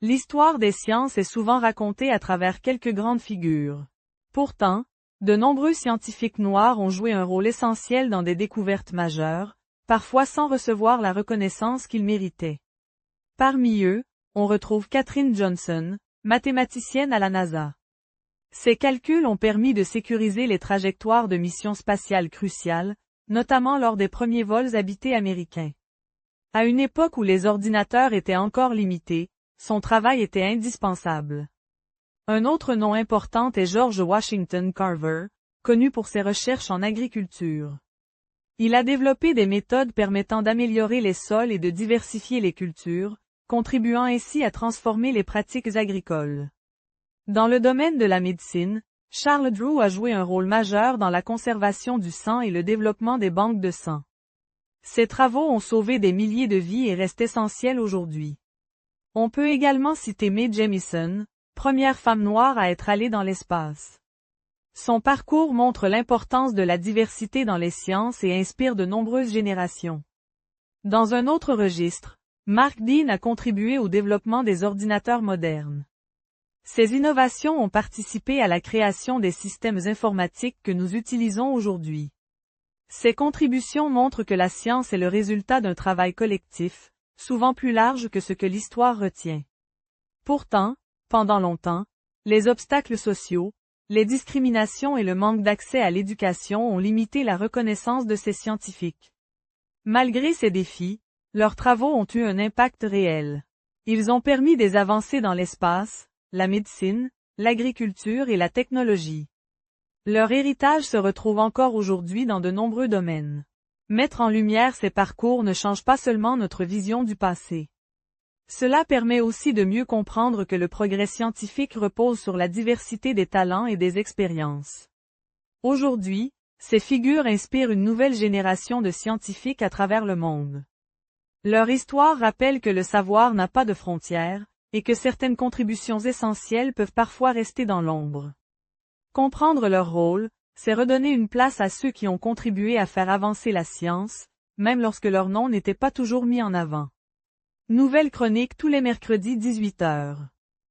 L'histoire des sciences est souvent racontée à travers quelques grandes figures. Pourtant, de nombreux scientifiques noirs ont joué un rôle essentiel dans des découvertes majeures, parfois sans recevoir la reconnaissance qu'ils méritaient. Parmi eux, on retrouve Katherine Johnson, mathématicienne à la NASA. Ses calculs ont permis de sécuriser les trajectoires de missions spatiales cruciales, notamment lors des premiers vols habités américains. À une époque où les ordinateurs étaient encore limités, son travail était indispensable. Un autre nom important est George Washington Carver, connu pour ses recherches en agriculture. Il a développé des méthodes permettant d'améliorer les sols et de diversifier les cultures, contribuant ainsi à transformer les pratiques agricoles. Dans le domaine de la médecine, Charles Drew a joué un rôle majeur dans la conservation du sang et le développement des banques de sang. Ses travaux ont sauvé des milliers de vies et restent essentiels aujourd'hui. On peut également citer Mae Jemison, première femme noire à être allée dans l'espace. Son parcours montre l'importance de la diversité dans les sciences et inspire de nombreuses générations. Dans un autre registre, Mark Dean a contribué au développement des ordinateurs modernes. Ces innovations ont participé à la création des systèmes informatiques que nous utilisons aujourd'hui. Ces contributions montrent que la science est le résultat d'un travail collectif, souvent plus large que ce que l'histoire retient. Pourtant, pendant longtemps, les obstacles sociaux, les discriminations et le manque d'accès à l'éducation ont limité la reconnaissance de ces scientifiques. Malgré ces défis, leurs travaux ont eu un impact réel. Ils ont permis des avancées dans l'espace, la médecine, l'agriculture et la technologie. Leur héritage se retrouve encore aujourd'hui dans de nombreux domaines. Mettre en lumière ces parcours ne change pas seulement notre vision du passé. Cela permet aussi de mieux comprendre que le progrès scientifique repose sur la diversité des talents et des expériences. Aujourd'hui, ces figures inspirent une nouvelle génération de scientifiques à travers le monde. Leur histoire rappelle que le savoir n'a pas de frontières, et que certaines contributions essentielles peuvent parfois rester dans l'ombre. Comprendre leur rôle, c'est redonner une place à ceux qui ont contribué à faire avancer la science, même lorsque leur nom n'était pas toujours mis en avant. Nouvelle chronique tous les mercredis 18h.